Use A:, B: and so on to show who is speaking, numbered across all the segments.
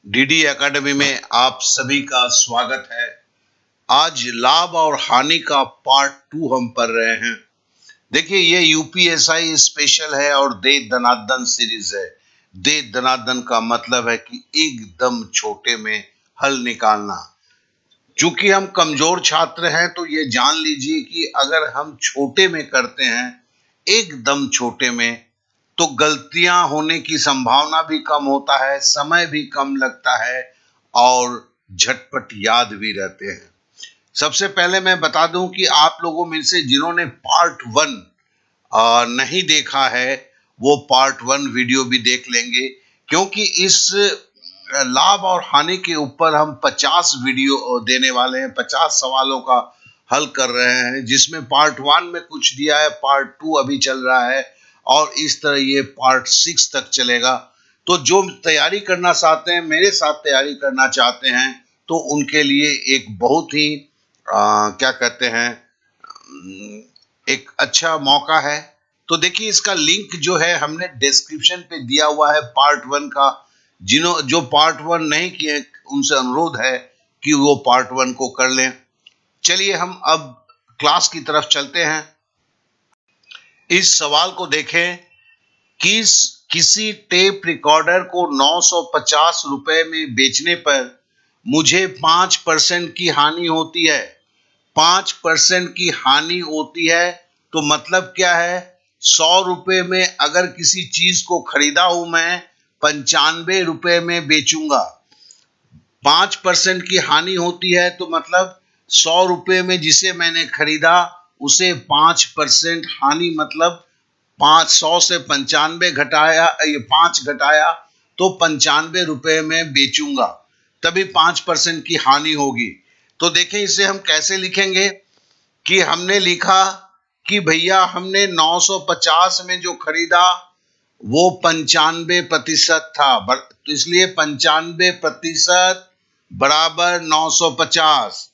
A: DD academy में आप सभी का स्वागत है। आज लाभ और हानि का पार्ट 2 हम पढ़ रहे हैं। देखिए, ये यूपीएसआई स्पेशल है और दे दनादन सीरीज है। दे दनादन का मतलब है कि एकदम छोटे में हल निकालना। चूंकि हम कमजोर छात्र हैं तो ये जान लीजिए कि अगर हम छोटे में करते हैं, एकदम छोटे में, तो गलतियां होने की संभावना भी कम होता है, समय भी कम लगता है और झटपट याद भी रहते हैं। सबसे पहले मैं बता दूं कि आप लोगों में से जिन्होंने पार्ट 1 नहीं देखा है, वो पार्ट 1 वीडियो भी देख लेंगे, क्योंकि इस लाभ और हानि के ऊपर हम 50 वीडियो देने वाले हैं। 50 सवालों का हल कर रहे हैं, जिसमें पार्ट 1 में कुछ दिया है, पार्ट 2 अभी चल रहा है और इस तरह ये पार्ट 6 तक चलेगा। तो जो तैयारी करना चाहते हैं, मेरे साथ तैयारी करना चाहते हैं, तो उनके लिए एक बहुत ही क्या कहते हैं, एक अच्छा मौका है। तो देखिए, इसका लिंक जो है हमने डिस्क्रिप्शन पे दिया हुआ है पार्ट 1 का। जो पार्ट 1 नहीं किए, उनसे अनुरोध है कि वो पार्ट 1 को कर लें। चलिए हम अब क्लास की तरफ चलते हैं। इस सवाल को देखें। किसी टेप रिकॉर्डर को 950 रुपए में बेचने पर मुझे 5% की हानि होती है। 5% की हानि होती है तो मतलब क्या है? 100 रुपए में अगर किसी चीज को खरीदा हूं, मैं 95 रुपए में बेचूंगा। 5% की हानि होती है तो मतलब 100 रुपए में जिसे मैंने खरीदा, उसे 5% हानि, मतलब 500 से 95 घटाया, ये 5 घटाया तो 95 रुपए में बेचूंगा, तभी 5% की हानि होगी। तो देखें, इसे हम कैसे लिखेंगे कि हमने लिखा कि भैया हमने 950 में जो खरीदा वो 95% था, तो इसलिए 95% बराबर 950।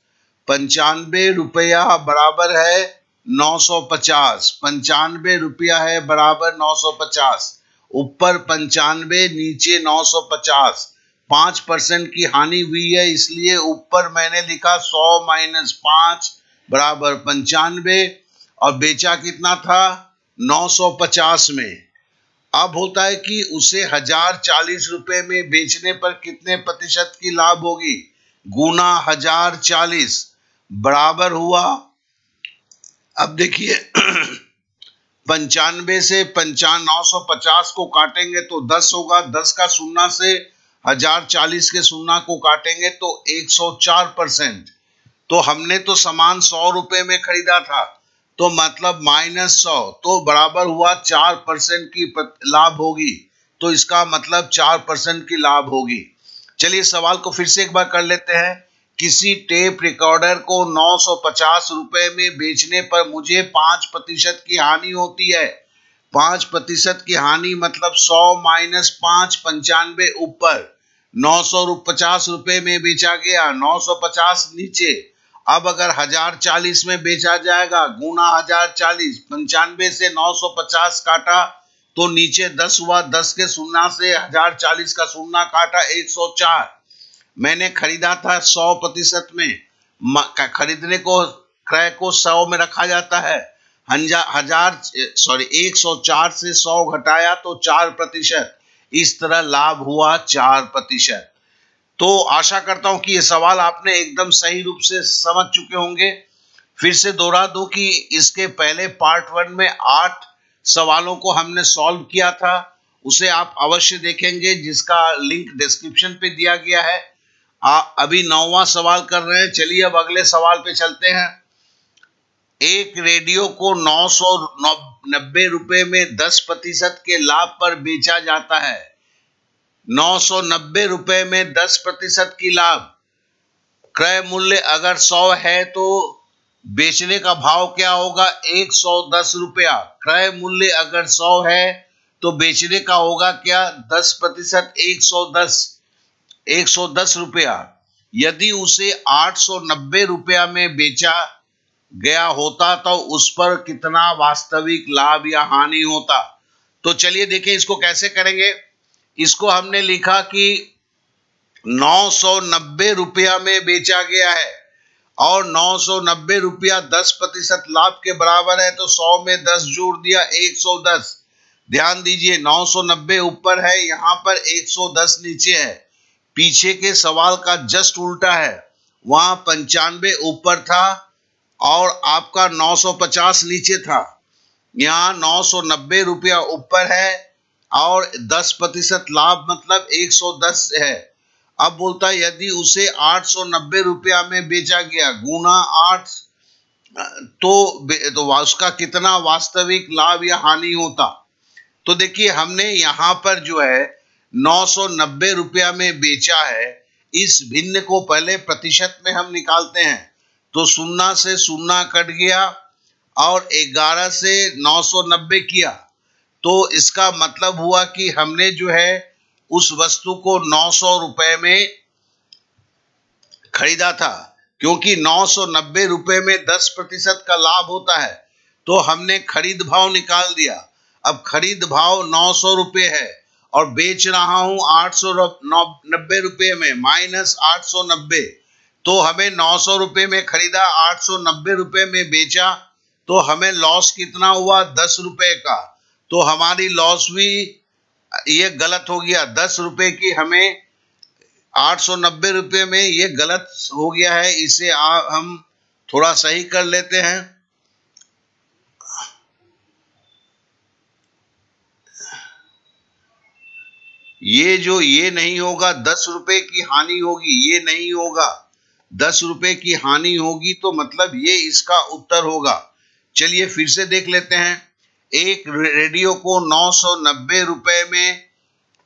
A: 95 रुपया बराबर है 950। 95 रुपया है बराबर 950। ऊपर 95, नीचे 950। 5% की हानि हुई है, इसलिए ऊपर मैंने लिखा 100 माइनस 5 बराबर 95, और बेचा कितना था? 950 में। अब होता है कि उसे 1040 रुपए में बेचने पर कितने प्रतिशत की लाभ होगी? गुना 1040 बराबर हुआ। अब देखिए 95 से 950 को काटेंगे तो 10 होगा। 10 का शून्य से 1040 के शून्य को काटेंगे तो 104%। तो हमने तो सामान 100 रुपए में खरीदा था, तो मतलब -100, तो बराबर हुआ 4% की लाभ होगी। तो इसका मतलब 4% की लाभ होगी। चलिए सवाल को फिर से एक बार कर लेते हैं। किसी टेप रिकॉर्डर को 950 रुपए में बेचने पर मुझे 5% की हानि होती है। 5% की हानि मतलब 100 माइनस 5, 95 ऊपर, 950 रुपए में बेचा गया, 950 नीचे। अब अगर 1040 में बेचा जाएगा, गुना 1040, 95 से 950 काटा तो नीचे 10 हुआ। 10 के शून्य से 1040 का शून्य काटा, 104। मैंने खरीदा था 100% में। खरीदने को, क्रय को 100 में रखा जाता है। 104 से 100 घटाया तो 4%। इस तरह लाभ हुआ 4%। तो आशा करता हूं कि ये सवाल आपने एकदम सही रूप से समझ चुके होंगे। फिर से दोहरा दूं कि इसके पहले पार्ट 1 में 8 सवालों को हमने सॉल्व किया था, उसे आप अवश्य देखेंगे, जिसका लिंक डिस्क्रिप्शन पे दिया गया है। अभी 9वां सवाल कर रहे हैं। चलिए अब अगले सवाल पे चलते हैं। एक रेडियो को 990 रुपए में 10% के लाभ पर बेचा जाता है। 990 रुपए में 10% की लाभ। क्रय मूल्य अगर 100 है तो बेचने का भाव क्या होगा? 110 रुपया। क्रय मूल्य अगर 100 है तो बेचने का होगा क्या? 10%, 110 रुपया। यदि उसे 890 रुपया में बेचा गया होता तो उस पर कितना वास्तविक लाभ या हानि होता? तो चलिए देखें इसको कैसे करेंगे। इसको हमने लिखा कि ₹990 में बेचा गया है और ₹990 10% लाभ के बराबर है, तो 100 में 10 जोड़ दिया 110। ध्यान दीजिए 990 ऊपर है, यहाँ पर 110 नीचे है। पीछे के सवाल का जस्ट उल्टा है, वहां 95 ऊपर था और आपका 950 नीचे था। यहाँ ₹990 ऊपर है और 10% लाभ मतलब 110 है। अब बोलता है यदि उसे ₹890 में बेचा गया गुना 8, तो उसका कितना वास्तविक लाभ या हानि होता। तो देखिए हमने यहाँ पर जो है ₹990 में बेचा है। इस भिन्न को पहले प्रतिशत में हम निकालते हैं, तो 0 से 0 कट गया और 11 से 990 किया, तो इसका मतलब हुआ कि हमने जो है उस वस्तु को ₹900 में खरीदा था। क्योंकि ₹990 में 10% का लाभ होता है, तो हमने खरीद भाव निकाल दिया। अब खरीद भाव ₹900 है और बेच रहा हूं ₹890 में, माइनस 890, तो हमें ₹900 में खरीदा, ₹890 में बेचा, तो हमें लॉस कितना हुआ? ₹10 का। तो हमारी लॉस भी ये गलत हो गया। ₹10 की हमें ₹890 में ये गलत हो गया है, इसे हम थोड़ा सही कर लेते हैं। ये नहीं होगा, ₹10 की हानि होगी, ये नहीं होगा। ₹10 की हानि होगी, तो मतलब ये इसका उत्तर होगा। चलिए फिर से देख लेते हैं। एक रेडियो को ₹990 में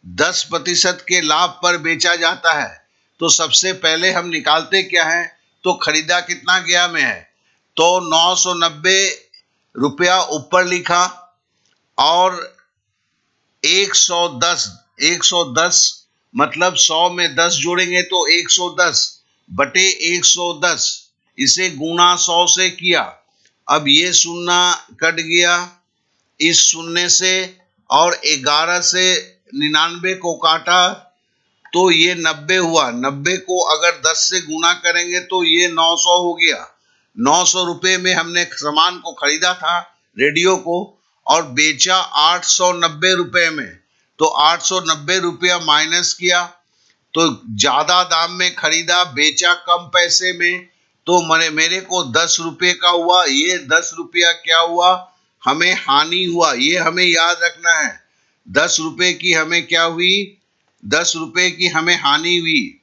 A: 10% के लाभ पर बेचा जाता है, तो सबसे पहले हम निकालते क्या है, तो खरीदा कितना गया में है, तो ₹990 ऊपर लिखा और 110 मतलब 100 में 10 जोड़ेंगे तो 110 बटे 110, इसे गुना 100 से किया। अब ये 0 कट गया इस 0 से और 11 से 99 को काटा, तो ये 90 हुआ। 90 को अगर 10 से गुना करेंगे तो ये 900 हो गया। ₹900 में हमने सामान को खरीदा था, रेडियो को, और बेचा ₹890 में। तो ₹890 माइनस किया, तो ज्यादा दाम में खरीदा, बेचा कम पैसे में, तो मेरे को ₹10 का हुआ। ये ₹10 क्या हुआ? हमें हानि हुआ। ये हमें याद रखना है। ₹10 की हमें क्या हुई? ₹10 की हमें हानि हुई।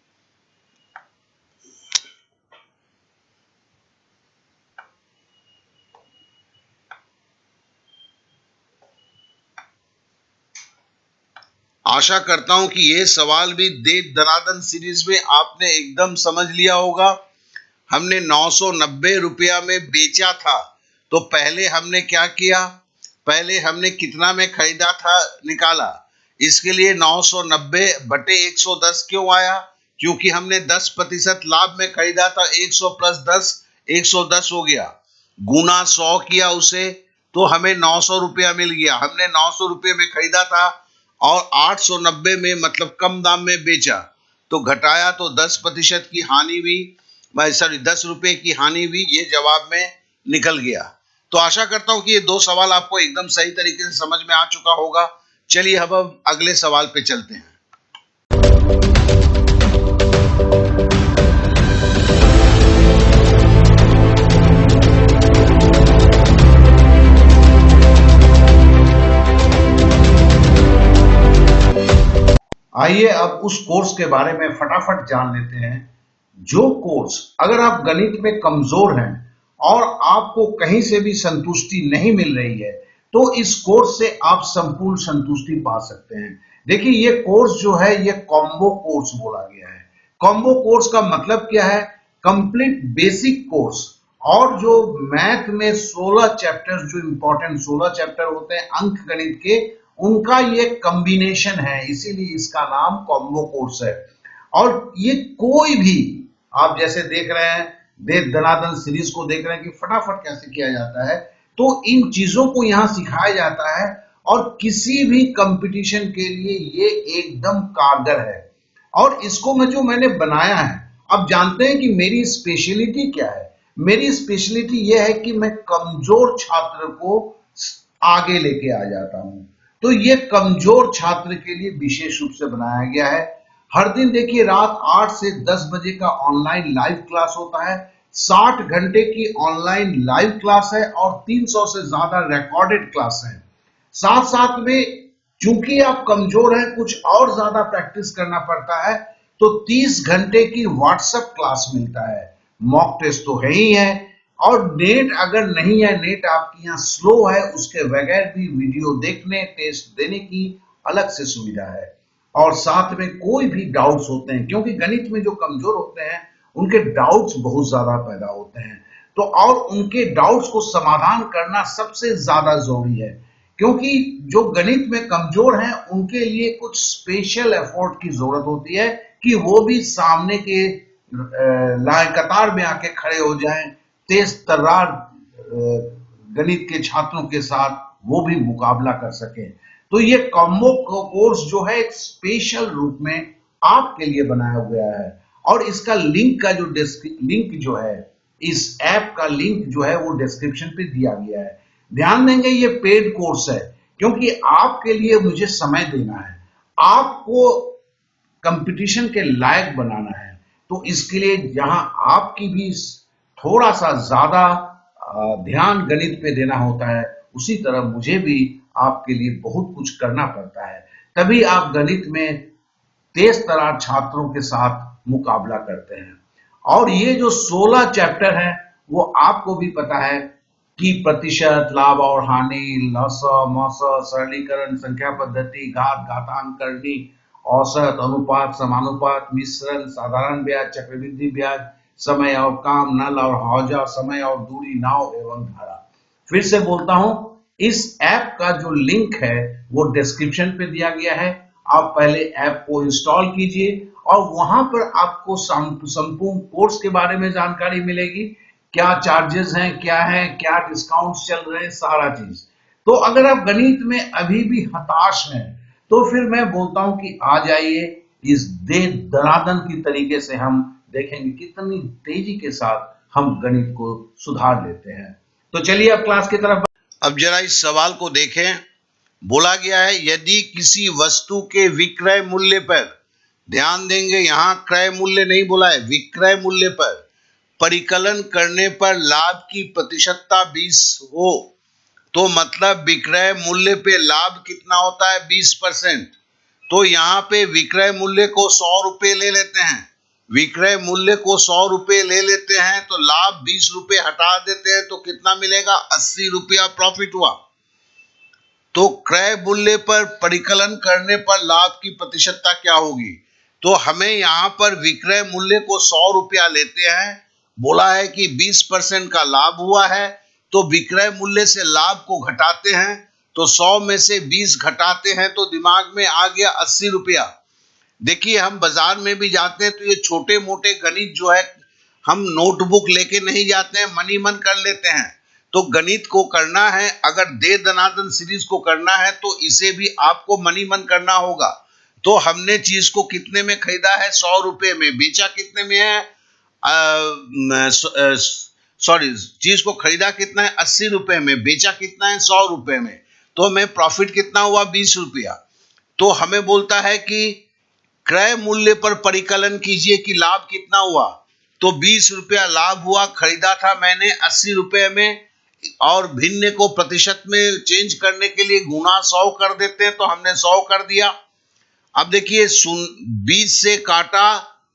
A: आशा करता हूं कि ये सवाल भी दे दनादन सीरीज में आपने एकदम समझ लिया होगा। हमने ₹990 में बेचा था, तो पहले हमने क्या किया? पहले हमने कितना में खरीदा था निकाला। इसके लिए 990 बटे 110 क्यों आया? क्योंकि हमने 10% लाभ में खरीदा था। 100 प्लस 10 110 हो गया। गुना 100 किया उसे, तो हमें ₹900 मिल गया। हमने ₹900 में खरीदा था और 890 में मतलब कम दाम में बेचा, तो घटाया तो 10% की हानि हुई, सॉरी ₹10 की हानि हुई। ये जवाब में निकल गया। तो आशा करता हूं कि ये 2 सवाल आपको एकदम सही तरीके से समझ में आ चुका होगा। चलिए अब अगले सवाल पे चलते हैं। आइए अब उस कोर्स के बारे में फटाफट जान लेते हैं। जो कोर्स अगर आप गणित में कमजोर हैं और आपको कहीं से भी संतुष्टि नहीं मिल रही है, तो इस कोर्स से आप संपूर्ण संतुष्टि पा सकते हैं। देखिए ये कोर्स जो है ये कॉम्बो कोर्स बोला गया है। कॉम्बो कोर्स का मतलब क्या है? कंप्लीट बेसिक कोर्स, और जो मैथ में 16 चैप्टर, जो इंपॉर्टेंट 16 चैप्टर होते हैं अंक गणित के, उनका ये कॉम्बिनेशन है, इसीलिए इसका नाम कॉम्बो कोर्स है। और ये कोई भी, आप जैसे देख रहे हैं दे दनादन सीरीज को देख रहे हैं कि फटाफट कैसे किया जाता है, तो इन चीजों को यहां सिखाया जाता है और किसी भी कंपटीशन के लिए ये एकदम कारगर है। और इसको मैंने बनाया है, अब जानते हैं कि मेरी स्पेशलिटी क्या है। मेरी स्पेशलिटी यह है कि मैं कमजोर छात्र को आगे लेके आ जाता हूं। तो ये कमजोर छात्र के लिए विशेष रूप से बनाया गया है। हर दिन देखिए रात 8 से 10 बजे का ऑनलाइन लाइव क्लास होता है। 60 घंटे की ऑनलाइन लाइव क्लास है और 300 से ज्यादा रिकॉर्डेड क्लास है। साथ साथ में चूंकि आप कमजोर हैं, कुछ और ज्यादा प्रैक्टिस करना पड़ता है, तो 30 घंटे की व्हाट्सएप क्लास मिलता है। मॉक टेस्ट तो है ही है, और नेट अगर नहीं है, नेट आपके यहाँ स्लो है, उसके बगैर भी वीडियो देखने, टेस्ट देने की अलग से सुविधा है। और साथ में कोई भी डाउट्स होते हैं, क्योंकि गणित में जो कमजोर होते हैं उनके डाउट्स बहुत ज्यादा पैदा होते हैं, तो और उनके डाउट्स को समाधान करना सबसे ज्यादा जरूरी है। क्योंकि जो गणित में कमजोर हैं उनके लिए कुछ स्पेशल एफर्ट की जरूरत होती है कि वो भी सामने के लाइन कतार में आके खड़े हो जाएं, तेज तर्रार गणित के छात्रों के साथ वो भी मुकाबला कर सकें। तो ये कॉम्बो कोर्स जो है एक स्पेशल रूप में आपके लिए बनाया गया है, और इसका लिंक जो है, इस ऐप का लिंक जो है वो डिस्क्रिप्शन पे दिया गया है। ध्यान देंगे ये पेड कोर्स है, क्योंकि आपके लिए मुझे समय देना है, आपको कंपटीशन के लायक बनाना है। तो इसके लिए जहां आपकी भी थोड़ा सा ज्यादा ध्यान गणित पे देना होता है, उसी तरह मुझे भी आपके लिए बहुत कुछ करना पड़ता है, तभी आप गणित में तेज तर्रार छात्रों के साथ मुकाबला करते हैं। और ये जो 16 चैप्टर हैं वो आपको भी पता है कि प्रतिशत, लाभ और हानि, लस मस, सरलीकरण, संख्या पद्धति, घात, घातांक करनी, औसत, अनुपात, समानुपात, मिश्रण, साधारण ब्याज, चक्रवृद्धि ब्याज, समय और काम, नल और हौजा, समय और दूरी, नाव एवं धारा। फिर से बोलता हूं, इस ऐप का जो लिंक है वो डिस्क्रिप्शन पे दिया गया है। आप पहले ऐप को इंस्टॉल कीजिए और वहां पर आपको संपूर्ण कोर्स के बारे में जानकारी मिलेगी, क्या चार्जेस हैं, क्या है, क्या डिस्काउंट चल रहे हैं, सारा चीज। तो अगर आप गणित में अभी भी हताश हैं, तो फिर मैं बोलता हूं कि आ जाइए, इस दे दनादन की तरीके से हम देखेंगे कितनी तेजी के साथ हम गणित को सुधार लेते हैं। तो चलिए अब क्लास की तरफ। अब जरा इस सवाल को देखें। बोला गया है यदि किसी वस्तु के विक्रय मूल्य पर, ध्यान देंगे यहां क्रय मूल्य नहीं बोला है, विक्रय मूल्य पर परिकलन करने पर लाभ की प्रतिशतता 20 हो, तो मतलब विक्रय मूल्य पे लाभ कितना होता है, 20%। तो यहाँ पे विक्रय मूल्य को 100 रुपए ले लेते हैं, विक्रय मूल्य को 100 रुपए ले लेते हैं, तो लाभ 20 रुपए हटा देते हैं, तो कितना मिलेगा, 80 रुपया प्रॉफिट हुआ। तो क्रय मूल्य पर परिकलन करने पर लाभ की प्रतिशतता क्या होगी। तो हमें यहाँ पर विक्रय मूल्य को 100 रुपया लेते हैं, बोला है कि 20% का लाभ हुआ है, तो विक्रय मूल्य से लाभ को घटाते हैं, तो 100 में से 20 घटाते हैं, तो दिमाग में आ गया 80 रुपया। देखिए हम बाजार में भी जाते हैं तो ये छोटे मोटे गणित जो है हम नोटबुक लेके नहीं जाते हैं, मनी मन कर लेते हैं। तो गणित को करना है, अगर दे दनादन सीरीज को करना है, तो इसे भी आपको मनी मन करना होगा। तो हमने चीज को कितने में खरीदा है, 100 रुपए में, बेचा कितने में है, सॉरी, चीज को खरीदा कितना है, 80 रुपए में, बेचा कितना है, 100 रुपए में, तो हमें प्रॉफिट कितना हुआ, 20 रुपया। तो हमें बोलता है कि क्रय मूल्य पर परिकलन कीजिए कि लाभ कितना हुआ, तो 20 रुपया लाभ हुआ, खरीदा था मैंने 80 रुपए में, और भिन्न को प्रतिशत में चेंज करने के लिए गुना 100 कर देते हैं, तो हमने 100 कर दिया। अब देखिए 20 से काटा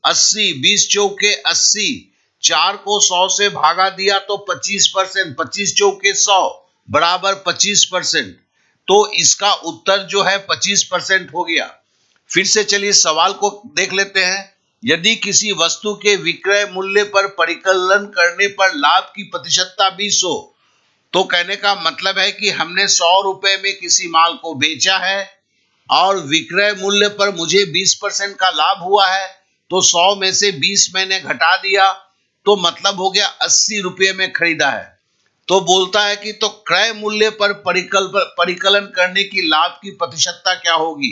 A: 80, 20 चौके 80, 4 को 100 से भागा दिया तो 25%, 25 चौके 100 बराबर 25%। तो इसका उत्तर जो है 25% हो गया। फिर से चलिए सवाल को देख लेते हैं। यदि किसी वस्तु के विक्रय मूल्य पर परिकलन करने पर लाभ की प्रतिशतता 20 हो, तो कहने का मतलब है कि हमने 100 रुपए में किसी माल को बेचा है और विक्रय मूल्य पर मुझे 20% का लाभ हुआ है, तो 100 में से 20 मैंने घटा दिया, तो मतलब हो गया 80 रुपये में खरीदा है। तो बोलता है कि तो क्रय मूल्य पर परिकलन करने की लाभ की प्रतिशतता क्या होगी।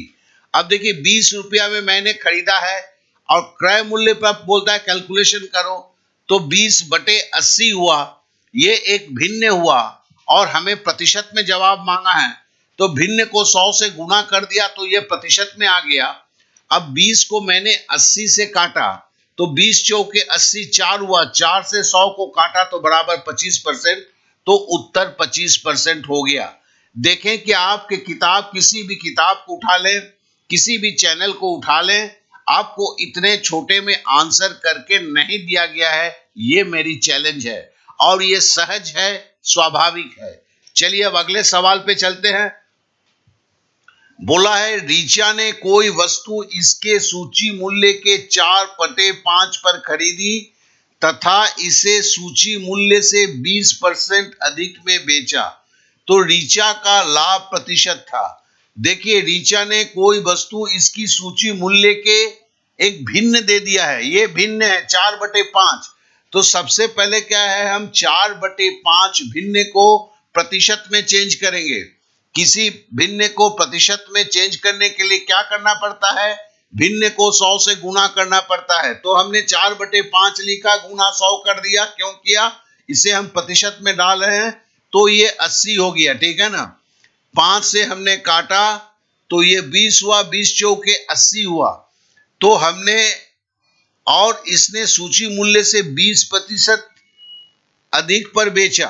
A: अब देखिए 20 रुपया में मैंने खरीदा है, और क्रय मूल्य पर बोलता है कैलकुलेशन करो, तो 20/80 हुआ, ये एक भिन्न हुआ और हमें प्रतिशत में जवाब मांगा है, तो भिन्न को 100 से गुणा कर दिया तो ये प्रतिशत में आ गया। अब 20 को मैंने 80 से काटा तो 20 चौके 80, 4 हुआ, 4 से 100 को काटा तो बराबर 25%, तो उत्तर 25% हो गया। देखें कि आपके किताब, किसी भी किताब को उठा लें, किसी भी चैनल को उठा लें, आपको इतने छोटे में आंसर करके नहीं दिया गया है। ये मेरी चैलेंज है और ये सहज है, स्वाभाविक है। चलिए अब अगले सवाल पे चलते हैं। बोला है रीचा ने कोई वस्तु इसके सूची मूल्य के 4/5 पर खरीदी तथा इसे सूची मूल्य से 20% अधिक में बेचा, तो रीचा का लाभ प्रतिशत था। देखिए रीचा ने कोई वस्तु इसकी सूची मूल्य के एक भिन्न दे दिया है, ये भिन्न है 4/5। तो सबसे पहले क्या है, हम 4/5 भिन्न को प्रतिशत में चेंज करेंगे। किसी भिन्न को प्रतिशत में चेंज करने के लिए क्या करना पड़ता है, भिन्न को 100 से गुणा करना पड़ता है। तो हमने 4/5 लिखा, गुणा 100 कर दिया। क्यों किया, इसे हम प्रतिशत में डाल रहे हैं, तो ये 80 हो गया, ठीक है ना। 5 से हमने काटा तो ये 20 हुआ, 20 चौके 80 हुआ, तो हमने, और इसने सूची मूल्य से 20% अधिक पर बेचा,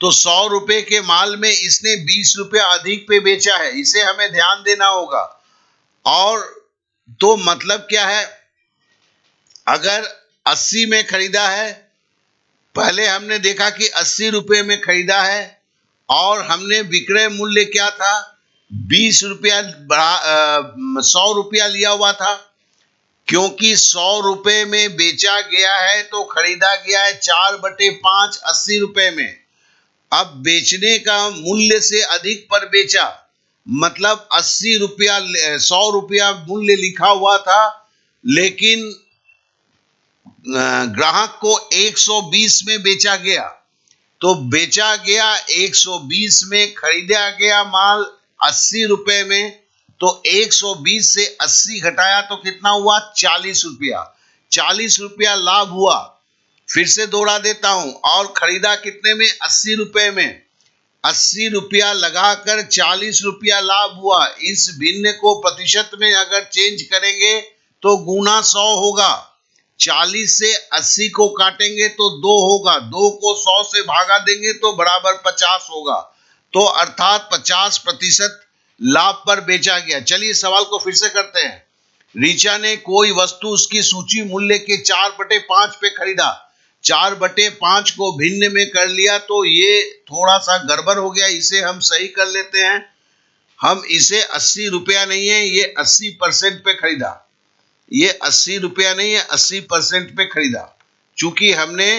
A: तो 100 रुपए के माल में इसने 20 रुपया अधिक पे बेचा है, इसे हमें ध्यान देना होगा। और तो मतलब क्या है, अगर 80 में खरीदा है, पहले हमने देखा कि 80 रुपए में खरीदा है और हमने विक्रय मूल्य क्या था, 20 रुपया, 100 रुपया लिया हुआ था। क्योंकि 100 रुपए में बेचा गया है तो खरीदा गया है 4/5 80 रुपए में। अब बेचने का मूल्य से अधिक पर बेचा, मतलब 80 रुपया, 100 रुपया मूल्य लिखा हुआ था, लेकिन ग्राहक को 120 में बेचा गया, तो बेचा गया 120 में, खरीदा गया माल 80 रुपए में, तो 120 से 80 घटाया तो कितना हुआ, 40 रुपया। 40 रुपया लाभ हुआ। फिर से दोहरा देता हूं, और खरीदा कितने में, 80 रुपए में। 80 रुपया लगाकर 40 रुपया लाभ हुआ। इस भिन्न को प्रतिशत में अगर चेंज करेंगे तो गुना 100 होगा। 40 से 80 को काटेंगे तो 2 होगा, 2 को 100 से भागा देंगे तो बराबर 50 होगा, तो अर्थात 50% लाभ पर बेचा गया। चलिए सवाल को फिर से करते हैं। रीचा ने कोई वस्तु उसकी सूची मूल्य के 4/5 पे खरीदा, 4/5 को भिन्न में कर लिया, तो ये थोड़ा सा गड़बड़ हो गया, इसे हम सही कर लेते हैं। हम इसे 80 रुपया नहीं है, ये 80% पे खरीदा, ये 80 रुपया नहीं है, 80% पे खरीदा। चूंकि हमने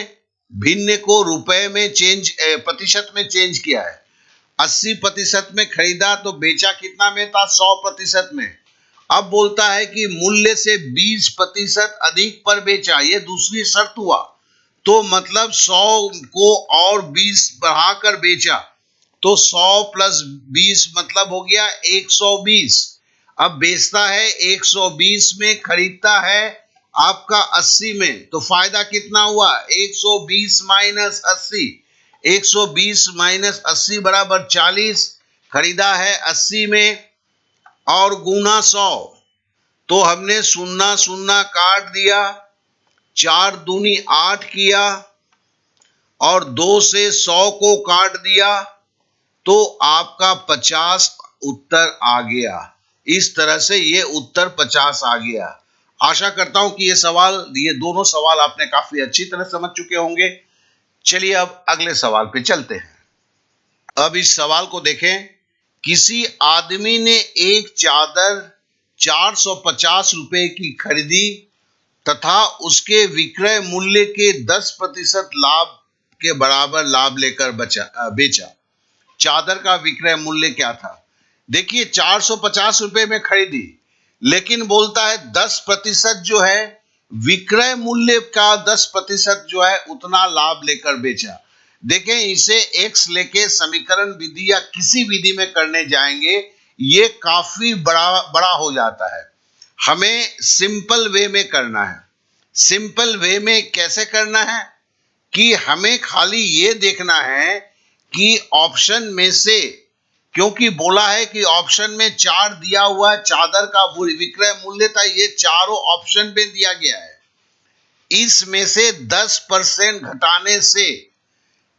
A: भिन्न को रुपए में चेंज, प्रतिशत में चेंज किया है। 80% में खरीदा तो बेचा कितना में था, 100% में। अब बोलता है कि मूल्य से 20% अधिक पर बेचा, ये दूसरी शर्त हुआ, तो मतलब 100 को और 20 बढ़ाकर बेचा, तो 100 + 20 मतलब हो गया 120। अब बेचता है 120 में, खरीदता है आपका 80 में, तो फायदा कितना हुआ, 120 - 80, 120 - 80 बराबर 40। खरीदा है 80 में और गुना 100, तो हमने 0 0 काट दिया, 4 दूनी 8 किया और 2 से 100 को काट दिया, तो आपका 50 उत्तर आ गया। इस तरह से ये उत्तर 50 आ गया। आशा करता हूं कि ये दोनों सवाल आपने काफी अच्छी तरह समझ चुके होंगे। चलिए अब अगले सवाल पे चलते हैं। अब इस सवाल को देखें। किसी आदमी ने एक चादर 450 रुपए की खरीदी तथा उसके विक्रय मूल्य के 10% लाभ के बराबर लाभ लेकर बेचा। चादर का विक्रय मूल्य क्या था, देखिए 450 रुपए में खरीदी, लेकिन बोलता है 10% जो है विक्रय मूल्य का 10% जो है उतना लाभ लेकर बेचा। देखें, इसे x लेके समीकरण विधि या किसी विधि में करने जाएंगे, ये काफी बड़ा हो जाता है। हमें सिंपल वे में करना है। सिंपल वे में कैसे करना है कि हमें खाली ये देखना है कि ऑप्शन में से, क्योंकि बोला है कि ऑप्शन में 4 दिया हुआ है, चादर का विक्रय मूल्य था, ये चारों ऑप्शन में दिया गया है। इसमें से 10% घटाने से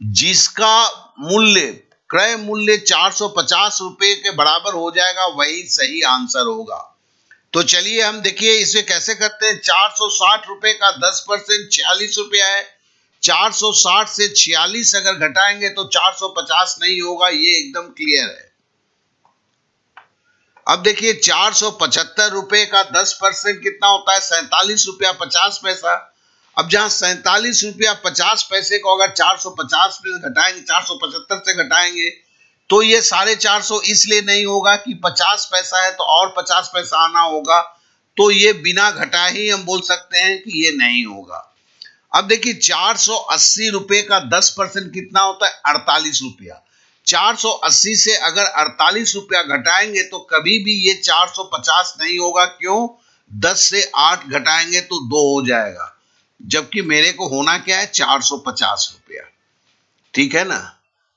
A: जिसका मूल्य, क्रय मूल्य 450 रुपए के बराबर हो जाएगा, वही सही आंसर होगा। तो चलिए हम देखिए इसे कैसे करते हैं। 460 रुपए का 10% 46 रुपया है। 460 से 46 अगर घटाएंगे तो 450 नहीं होगा, ये एकदम क्लियर है। अब देखिए 475 रुपए का 10% कितना होता है, 47 रुपया 50 पैसा। अब जहां 47 रुपया 50 पैसे को अगर 450 में घटाएंगे, 475 से घटाएंगे, तो ये 450 इसलिए नहीं होगा कि 50 पैसा है तो और 50 पैसा आना होगा, तो ये बिना घटाए ही हम बोल सकते हैं कि ये नहीं होगा। अब देखिए 480 रुपए का 10% कितना होता है, 48 रुपया। 480 से अगर 48 रुपया घटाएंगे तो कभी भी ये 450 नहीं होगा। क्यों? 10 से 8 घटाएंगे तो 2 हो जाएगा, जबकि मेरे को होना क्या है, 450 रुपया। ठीक है ना,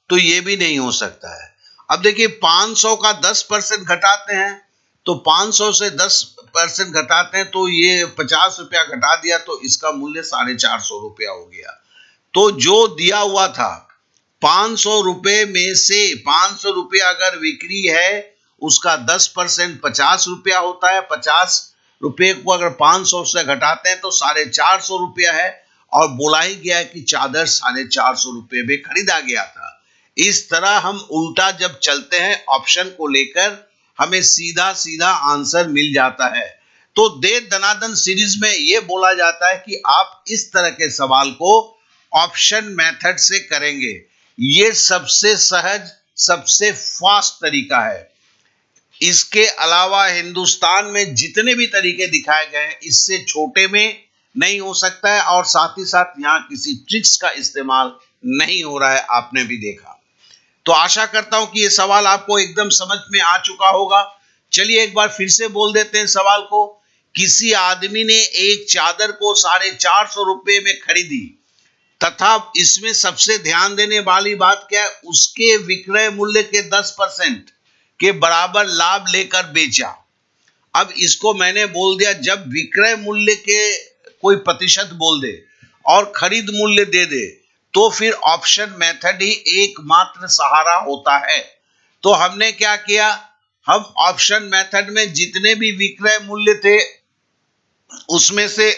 A: तो ये भी नहीं हो सकता है। अब देखिए 500 का 10% घटाते हैं, तो 500 से 10% घटाते हैं तो ये 50 रुपया घटा दिया, तो इसका मूल्य 450 रुपया हो गया। तो जो दिया हुआ था 500 रुपए में से 500 रुपया अगर बिक्री है, उसका 10% 50 रुपया होता है। 50 रुपये को अगर 500 से घटाते हैं तो 450 रुपया है, और बोला ही गया है कि चादर 450 रुपये में खरीदा गया था। इस तरह हम उल्टा जब चलते हैं ऑप्शन को लेकर, हमें सीधा सीधा आंसर मिल जाता है। तो दे दनादन सीरीज में यह बोला जाता है कि आप इस तरह के सवाल को ऑप्शन मेथड से करेंगे। ये सबसे सहज, सबसे फास्ट तरीका है। इसके अलावा हिंदुस्तान में जितने भी तरीके दिखाए गए हैं, इससे छोटे में नहीं हो सकता है, और साथ ही साथ यहाँ किसी ट्रिक्स का इस्तेमाल नहीं हो रहा है, आपने भी देखा। तो आशा करता हूं कि ये सवाल आपको एकदम समझ में आ चुका होगा। चलिए एक बार फिर से बोल देते हैं सवाल को। किसी आदमी ने एक चादर को 450 रुपये में खरीदी, तथा इसमें सबसे ध्यान देने वाली बात क्या है, उसके विक्रय मूल्य के 10% के बराबर लाभ लेकर बेचा। अब इसको मैंने बोल दिया, जब विक्रय मूल्य के कोई प्रतिशत बोल दे और खरीद मूल्य दे दे, तो फिर ऑप्शन मेथड ही एकमात्र सहारा होता है। तो हमने क्या किया, हम ऑप्शन मेथड में जितने भी विक्रय मूल्य थे उसमें से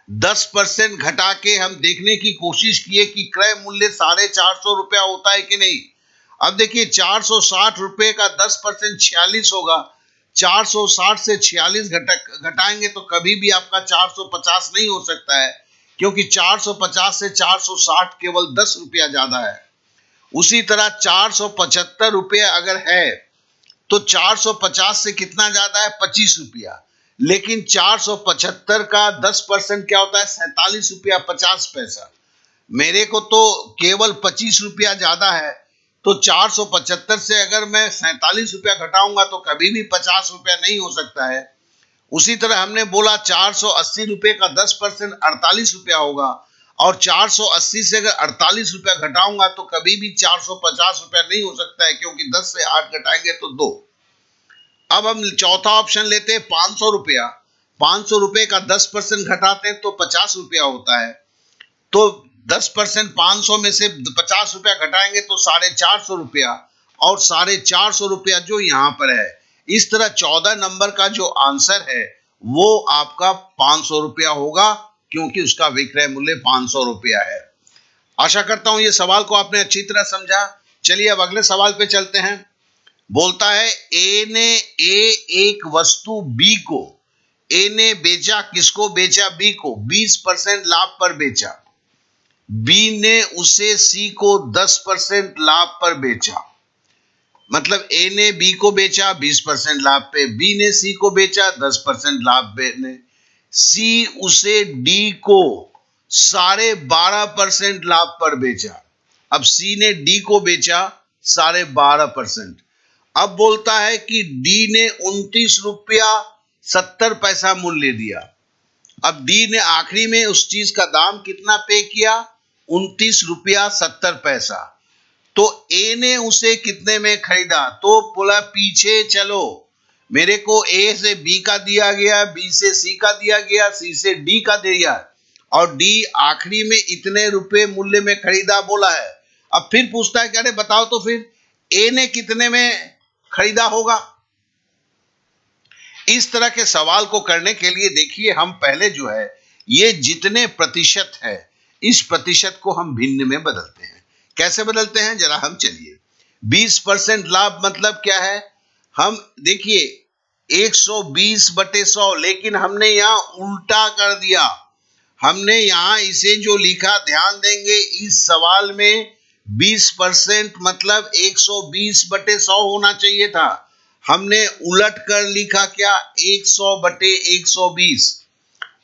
A: 10% घटा के हम देखने की कोशिश किए कि क्रय मूल्य 450 रुपया होता है कि नहीं। अब देखिए 460 रुपए का 10% 46 होगा। 460 से 46 घटाएंगे तो कभी भी आपका 450 नहीं हो सकता है, क्योंकि 450 से 460 केवल 10 रुपया ज्यादा है। उसी तरह 475 रुपया अगर है तो 450 से कितना ज्यादा है, 25 रुपया। लेकिन 475 का 10% क्या होता है, 47 रुपया 50 पैसा। मेरे को तो केवल 25 रुपया ज्यादा है, तो 475 से अगर मैं 47 रुपया घटाऊंगा तो कभी भी 50 रुपया नहीं हो सकता है। उसी तरह हमने बोला 480 रुपये का 10% 48 रुपया होगा, और 480 से अगर 48 रुपया घटाऊंगा तो कभी भी 450 रुपया नहीं हो सकता है, क्योंकि 10 से 8 घटाएंगे तो 2। अब हम चौथा ऑप्शन लेते हैं 500 रुपया। 500 रुपये का 10% घटाते हैं तो 50 रुपया होता है। तो 10% 500 में से 50 रुपया घटाएंगे तो 450 रुपया, और 450 रुपया जो यहाँ पर है। इस तरह 14 नंबर का जो आंसर है वो आपका 500 रुपया होगा, क्योंकि उसका विक्रय मूल्य 500 रुपया है। आशा करता हूं ये सवाल को आपने अच्छी तरह समझा। चलिए अब अगले सवाल पे चलते हैं। बोलता है ए ने एक वस्तु बी को, ए ने बेचा, किसको बेचा, बी को, 20% लाभ पर बेचा। बी ने उसे सी को 10% लाभ पर बेचा। मतलब ए ने बी को बेचा 20% लाभ पे, बी ने सी को बेचा 10% लाभ पे ने, सी उसे डी को 12.5% लाभ पर बेचा। अब सी ने डी को बेचा 12.5%। अब बोलता है कि डी ने 29 रुपया 70 पैसा मूल्य दिया। अब डी ने आखिरी में उस चीज का दाम कितना पे किया? 29 रुपया 70 पैसा। तो ए ने उसे कितने में खरीदा? तो बोला पीछे चलो, मेरे को ए से बी का दिया गया, बी से सी का दिया गया, सी से डी का दिया, और डी आखिरी में इतने रुपए मूल्य में खरीदा बोला है। अब फिर पूछता है कि अरे बताओ तो फिर ए ने कितने में खरीदा होगा? इस तरह के सवाल को करने के लिए देखिए, हम पहले जो है ये जितने प्रतिशत है, इस प्रतिशत को हम भिन्न में बदलते हैं। कैसे बदलते हैं जरा हम चलिए। 20% लाभ मतलब क्या है? हम देखिए 120/100, लेकिन हमने यहां उल्टा कर दिया। हमने यहां इसे जो लिखा, ध्यान देंगे इस सवाल में 20% मतलब 120/100 होना चाहिए था। हमने उलट कर लिखा क्या? 100/120।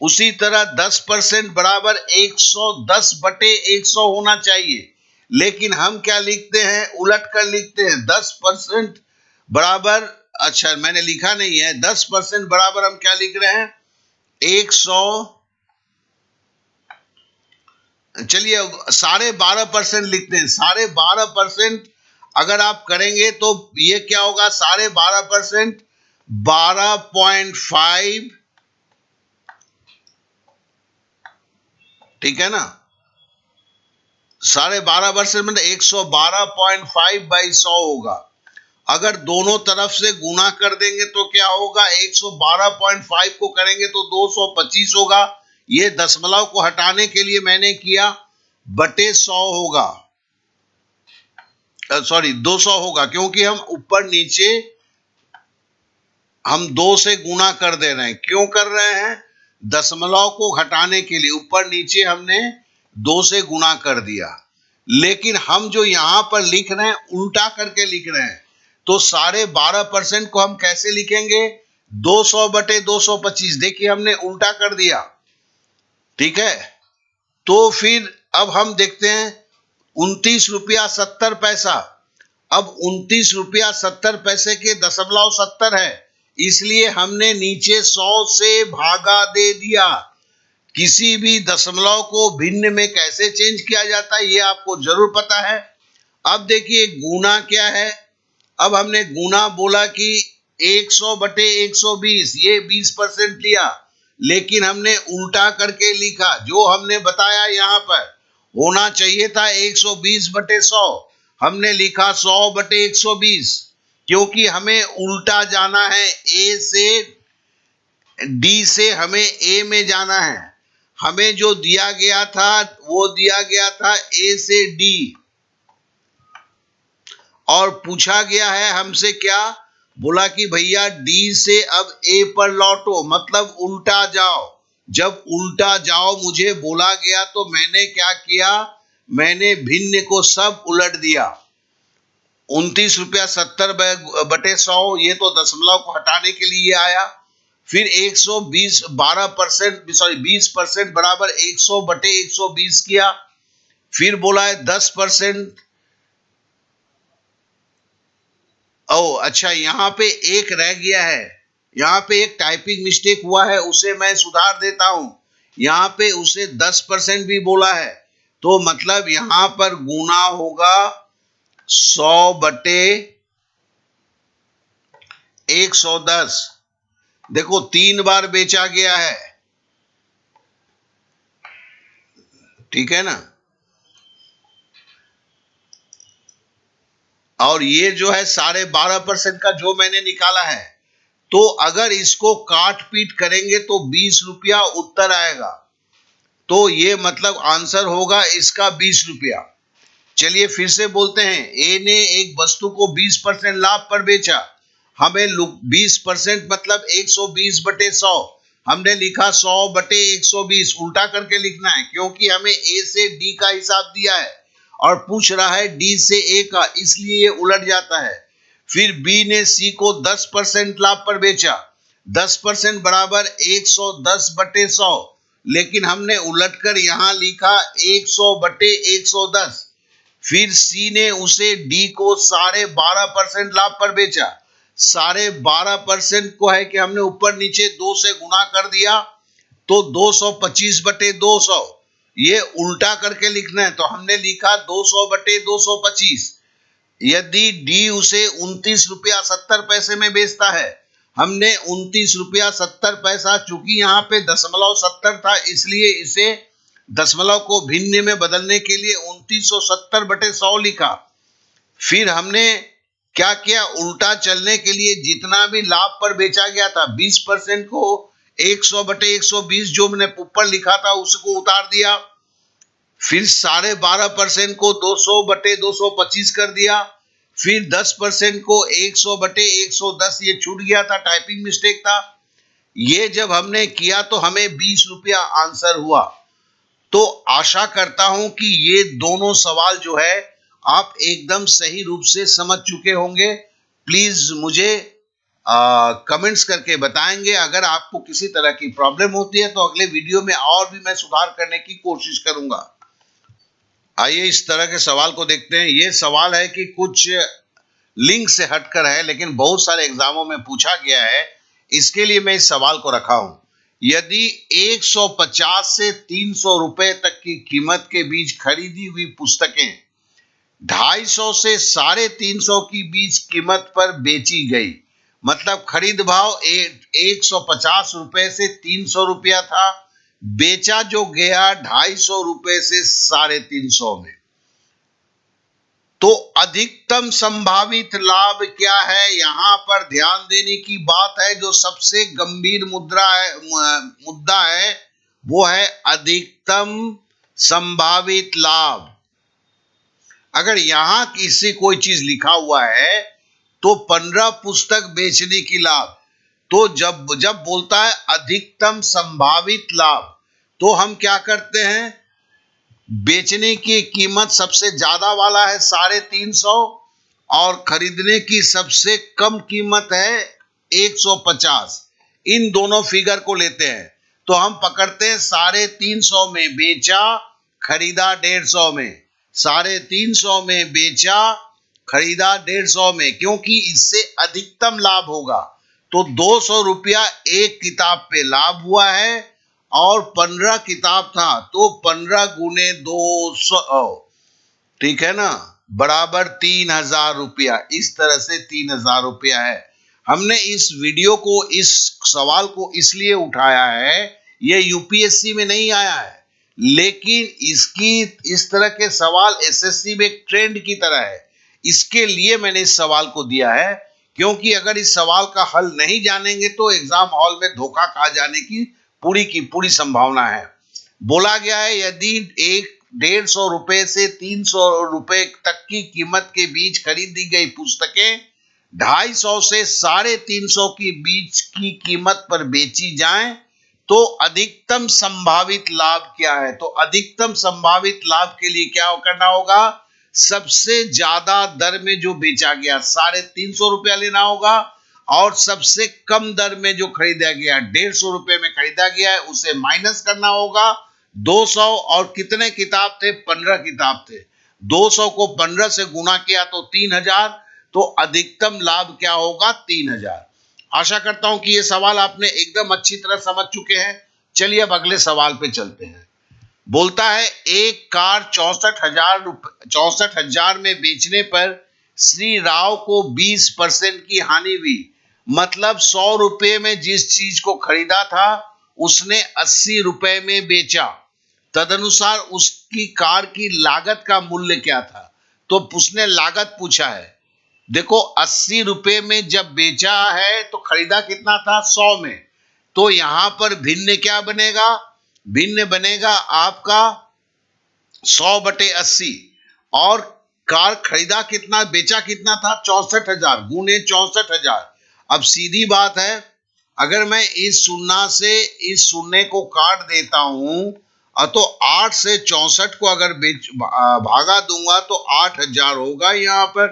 A: उसी तरह 10% बराबर 110/100 होना चाहिए, लेकिन हम क्या लिखते हैं? उलट कर लिखते हैं। 10% बराबर, अच्छा मैंने लिखा नहीं है, 10% बराबर हम क्या लिख रहे हैं? 100, चलिए 12.5% लिखते हैं। 12.5% अगर आप करेंगे तो ये क्या होगा? 12.5% 12.5, ठीक है ना? 12.5% मतलब 112.5/100 होगा। अगर दोनों तरफ से गुना कर देंगे तो क्या होगा? 112.5 को करेंगे तो 225 होगा। ये दशमलव को हटाने के लिए मैंने किया, बटे 100 होगा, सॉरी 200 होगा, क्योंकि हम ऊपर नीचे हम 2 से गुना कर दे रहे हैं। क्यों कर रहे हैं? दशमलव को घटाने के लिए ऊपर नीचे हमने 2 से गुना कर दिया। लेकिन हम जो यहां पर लिख रहे हैं उल्टा करके लिख रहे हैं। तो 12.5% को हम कैसे लिखेंगे? 200/225। देखिए हमने उल्टा कर दिया, ठीक है। तो फिर अब हम देखते हैं 29 रुपया 70 पैसा। अब 29 रुपया 70 पैसे के दशमलव 70 है, इसलिए हमने नीचे 100 से भागा दे दिया। किसी भी दशमलव को भिन्न में कैसे चेंज किया जाता है ये आपको जरूर पता है। अब देखिए गुना क्या है? अब हमने गुना बोला कि 100/120, ये 20% लिया, लेकिन हमने उल्टा करके लिखा। जो हमने बताया यहां पर होना चाहिए था 120/100, हमने लिखा 100/120, क्योंकि हमें उल्टा जाना है। ए से डी से हमें ए में जाना है। हमें जो दिया गया था वो दिया गया था ए से डी, और पूछा गया है हमसे क्या? बोला कि भैया डी से अब ए पर लौटो, मतलब उल्टा जाओ। जब उल्टा जाओ मुझे बोला गया तो मैंने क्या किया? मैंने भिन्न को सब उलट दिया। 29 रुपया 70/100, ये तो दशमलव को हटाने के लिए आया। फिर 20% बराबर 100/120 किया। फिर बोला है 10%। ओ अच्छा, यहाँ पे एक रह गया है, यहाँ पे एक टाइपिंग मिस्टेक हुआ है, उसे मैं सुधार देता हूं। यहाँ पे उसे 10% भी बोला है, तो मतलब यहाँ पर गुना होगा 100/110। देखो 3 बार बेचा गया है, ठीक है ना? और ये जो है 12.5% का जो मैंने निकाला है, तो अगर इसको काट पीट करेंगे तो 20 रुपया उत्तर आएगा। तो ये मतलब आंसर होगा इसका 20 रुपया। चलिए फिर से बोलते हैं, ए ने एक वस्तु को 20% लाभ पर बेचा। हमें 20% मतलब 120/100, हमने लिखा 100/120। उल्टा करके लिखना है, क्योंकि हमें ए से डी का हिसाब दिया है और पूछ रहा है डी से ए का, इसलिए उलट जाता है। फिर बी ने सी को 10% लाभ पर बेचा। 10% बराबर 110/100, लेकिन हमने उलटकर यहां लिखा 100/110। फिर सी ने उसे डी को 12.5% लाभ पर बेचा। 12.5% को है कि हमने ऊपर नीचे 2 से गुना कर दिया, तो 225/200, ये उल्टा करके लिखना है, तो हमने लिखा 200/225। यदि डी उसे 29 रुपया 70 पैसे में बेचता है, हमने 29 रुपया 70 पैसा, चूंकि यहाँ पे 0.70 था इसलिए इसे दशमलव को भिन्न में बदलने के लिए 2970/100 लिखा। फिर हमने क्या किया, उल्टा चलने के लिए जितना भी लाभ पर बेचा गया था 20% को 100/120 जो मैंने ऊपर लिखा था उसको उतार दिया। फिर 12.5% को 200/225 कर दिया। फिर 10% को 100/110, ये छूट गया था, टाइपिंग मिस्टेक था। ये जब हमने किया तो हमें 20 रुपया आंसर हुआ। तो आशा करता हूं कि ये दोनों सवाल जो है आप एकदम सही रूप से समझ चुके होंगे। प्लीज मुझे कमेंट्स करके बताएंगे। अगर आपको किसी तरह की प्रॉब्लम होती है तो अगले वीडियो में और भी मैं सुधार करने की कोशिश करूंगा। आइए इस तरह के सवाल को देखते हैं। ये सवाल है कि कुछ लिंक से हटकर है, लेकिन बहुत सारे एग्जामों में पूछा गया है, इसके लिए मैं इस सवाल को रखा हूं। यदि 150 से 300 रुपए तक की कीमत के बीच खरीदी हुई पुस्तकें 250 से 350 की बीच कीमत पर बेची गई, मतलब खरीद भाव 150 रुपए से 300 रुपया था, बेचा जो गया 250 रुपए से 350 में, तो अधिकतम संभावित लाभ क्या है? यहां पर ध्यान देने की बात है, जो सबसे गंभीर मुद्दा है वो है अधिकतम संभावित लाभ। अगर यहां किसी कोई चीज लिखा हुआ है तो 15 पुस्तक बेचने की लाभ, तो जब बोलता है अधिकतम संभावित लाभ, तो हम क्या करते हैं, बेचने की कीमत सबसे ज्यादा वाला है 350 और खरीदने की सबसे कम कीमत है 150। इन दोनों फिगर को लेते हैं तो हम पकड़ते हैं 350 में बेचा, खरीदा 150 में, 350 में बेचा, खरीदा 150 में, क्योंकि इससे अधिकतम लाभ होगा। तो 200 रुपया एक किताब पे लाभ हुआ है और 15 किताब था, तो 15 गुने 200, ठीक है ना, बराबर 3000 रुपया। इस तरह से 3000 रुपया है। हमने इस वीडियो को, इस सवाल को इसलिए उठाया है, ये यूपीएससी में नहीं आया है, लेकिन इसकी इस तरह के सवाल एसएससी में एक ट्रेंड की तरह है। इसके लिए मैंने इस सवाल को दिया है, क्योंकि अगर इस सवाल का हल नहीं जानेंगे तो एग्जाम हॉल में धोखा खा जाने की पूरी संभावना है। बोला गया है यदि 150 रुपए से 300 रुपए तक की कीमत के बीच खरीदी गई पुस्तकें 250 से 350 के बीच की कीमत पर बेची जाएं, तो अधिकतम संभावित लाभ क्या है? तो अधिकतम संभावित लाभ के लिए क्या करना होगा, सबसे ज्यादा दर में जो बेचा गया 350 रुपया लेना होगा, और सबसे कम दर में जो खरीदा गया 150 रुपए में खरीदा गया है उसे माइनस करना होगा 200। और कितने किताब थे? 15 किताब थे। 200 को 15 से गुना किया तो 3000, तो अधिकतम लाभ क्या होगा? 3000। आशा करता हूं कि ये सवाल आपने एकदम अच्छी तरह समझ चुके हैं। चलिए अब अगले सवाल पे चलते हैं। बोलता है एक कार 64,000 में बेचने पर श्री राव को 20% की हानि हुई, मतलब 100 रुपए में जिस चीज को खरीदा था उसने 80 रुपए में बेचा, तदनुसार उसकी कार की लागत का मूल्य क्या था? तो उसने लागत पूछा है। देखो 80 रुपए में जब बेचा है तो खरीदा कितना था? 100 में, तो यहां पर भिन्न क्या बनेगा? भिन्न बनेगा आपका 100/80, और कार खरीदा कितना, बेचा कितना था? 64,000 गुने 64,000। अब सीधी बात है, अगर मैं इस शून्य से इस शून्य को काट देता हूं तो 8 से 64 को अगर भागा दूंगा तो 8000 होगा यहां पर,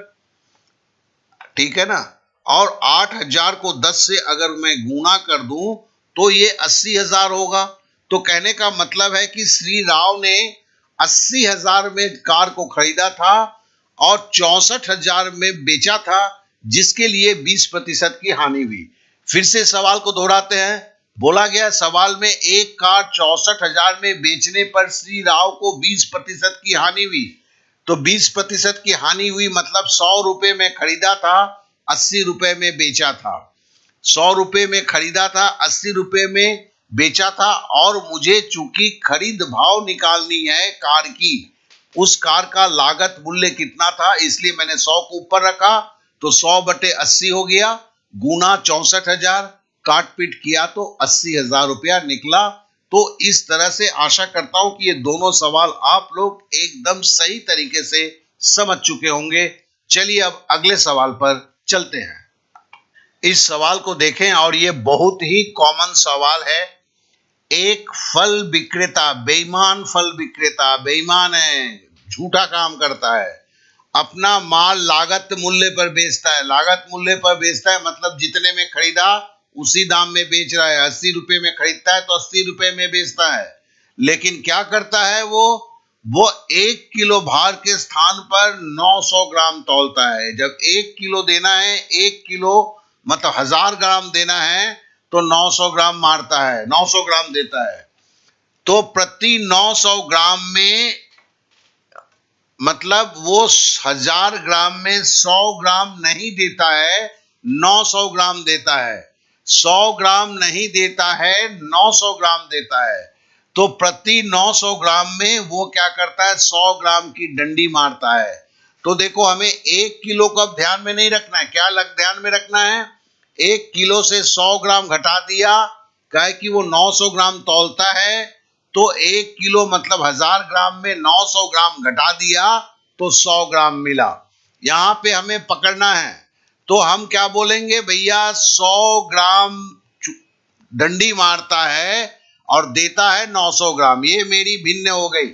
A: ठीक है ना। और 8000 को 10 से अगर मैं गुणा कर दूं तो ये 80,000 होगा। तो कहने का मतलब है कि श्री राव ने 80,000 में कार को खरीदा था और 64,000 में बेचा था, जिसके लिए 20% की हानि हुई। फिर से सवाल को दोहराते हैं। बोला गया सवाल में एक कार 64,000 में बेचने पर श्री राव को 20% की हानि हुई। तो 20% की हानि हुई मतलब 100 रुपए में खरीदा था, 80 रुपए में बेचा था। 100 रुपए में खरीदा था, 80 रुपए में बेचा था, और मुझे चूंकि खरीद भाव निकालनी है कार की, उस कार का लागत मूल्य कितना था, इसलिए मैंने 100 को ऊपर रखा, तो 100/80 हो गया, गुना 64,000, काट पीट किया तो 80,000 रुपया निकला। तो इस तरह से आशा करता हूं कि ये दोनों सवाल आप लोग एकदम सही तरीके से समझ चुके होंगे। चलिए अब अगले सवाल पर चलते हैं। इस सवाल को देखें और ये बहुत ही कॉमन सवाल है। एक फल विक्रेता, बेईमान फल विक्रेता, बेईमान है, झूठा काम करता है, अपना माल लागत मूल्य पर बेचता है। लागत मूल्य पर बेचता है मतलब जितने में खरीदा उसी दाम में बेच रहा है। 80 रुपए में खरीदता है तो 80 रुपए में बेचता है। लेकिन क्या करता है वो 1 किलो भार के स्थान पर 900 ग्राम तौलता है। जब 1 किलो देना है, 1 किलो मतलब 1000 ग्राम देना है, तो 900 ग्राम मारता है, 900 ग्राम देता है। तो प्रति 900 ग्राम में मतलब वो 1000 ग्राम में 100 ग्राम नहीं देता है, 900 ग्राम देता है। 100 ग्राम नहीं देता है, 900 ग्राम देता है। तो प्रति 900 ग्राम में वो क्या करता है, 100 ग्राम की डंडी मारता है। तो देखो हमें 1 किलो को अब ध्यान में नहीं रखना है। क्या ध्यान में रखना है, 1 किलो से 100 ग्राम घटा दिया, क्या कि वो 900 ग्राम तौलता है, तो 1 किलो मतलब 1000 ग्राम में 900 ग्राम घटा दिया तो 100 ग्राम मिला। यहां पे हमें पकड़ना है, तो हम क्या बोलेंगे, भैया 100 ग्राम डंडी मारता है और देता है 900 ग्राम। ये मेरी भिन्न हो गई।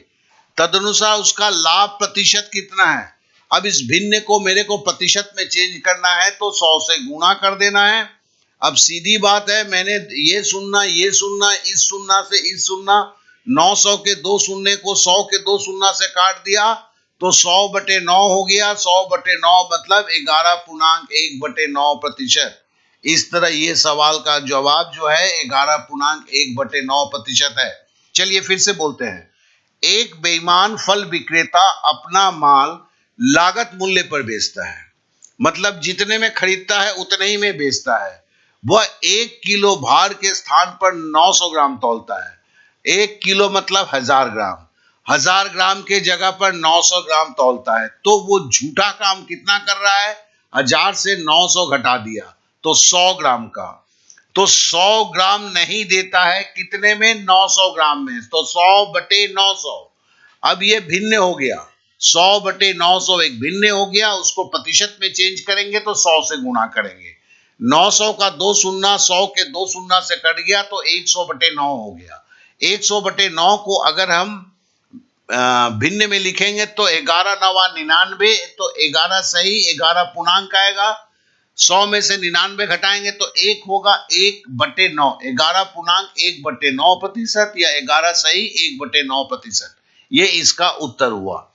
A: तदनुसार उसका लाभ प्रतिशत कितना है। अब इस भिन्न को मेरे को प्रतिशत में चेंज करना है, तो 100 से गुणा कर देना है। अब सीधी बात है, मैंने ये सुनना, इस सुनना से इस सुनना, 900 के 2 शून्य को 100 के 2 शून्य से काट दिया, तो 100/9 हो गया। 100/9 मतलब 11.1/9%। इस तरह ये सवाल का जवाब जो है 11.1/9% है। चलिए फिर से बोलते हैं। एक बेईमान फल विक्रेता अपना माल लागत मूल्य पर बेचता है, मतलब जितने में खरीदता है उतने ही में बेचता है। वह 1 किलो भार के स्थान पर 900 ग्राम तौलता है। 1 किलो मतलब 1000 ग्राम, 1000 ग्राम के जगह पर 900 ग्राम तौलता है। तो वो झूठा काम कितना कर रहा है, 1000 से 900 घटा दिया तो 100 ग्राम का। तो 100 ग्राम नहीं देता है, कितने में, 900 ग्राम में, तो 100/900। अब ये भिन्न हो गया, 100/900 एक भिन्न हो गया। उसको प्रतिशत में चेंज करेंगे तो 100 से गुणा करेंगे। 900 का 2 शून्य 100 के 2 शून्य से कट गया तो 100/9 हो गया। 100/9 को अगर हम भिन्न में लिखेंगे तो 11×9=99, तो 11 सही, 11 पूर्णांक आएगा। 100 में से 99 घटाएंगे तो 1 होगा, 1/9, 11.1/9% या 11 सही 1/9%। ये इसका उत्तर हुआ।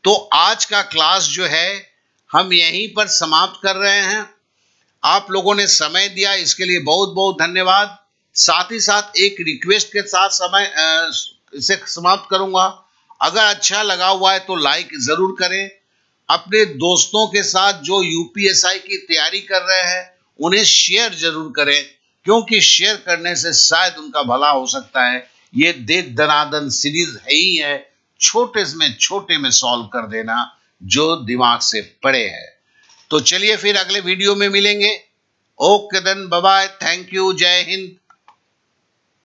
A: तो आज का क्लास जो है हम यहीं पर समाप्त कर रहे हैं। आप लोगों ने समय दिया, इसके लिए बहुत बहुत धन्यवाद। साथ ही साथ एक रिक्वेस्ट के साथ इसे समाप्त करूंगा। अगर अच्छा लगा हुआ है तो लाइक जरूर करें। अपने दोस्तों के साथ जो यूपीएसआई की तैयारी कर रहे हैं उन्हें शेयर जरूर करें, क्योंकि शेयर करने से शायद उनका भला हो सकता है। ये दे दनादन सीरीज है ही है, छोटे में सॉल्व कर देना जो दिमाग से परे है। तो चलिए फिर अगले वीडियो में मिलेंगे। Okay then, bye bye, thank you, जय हिंद।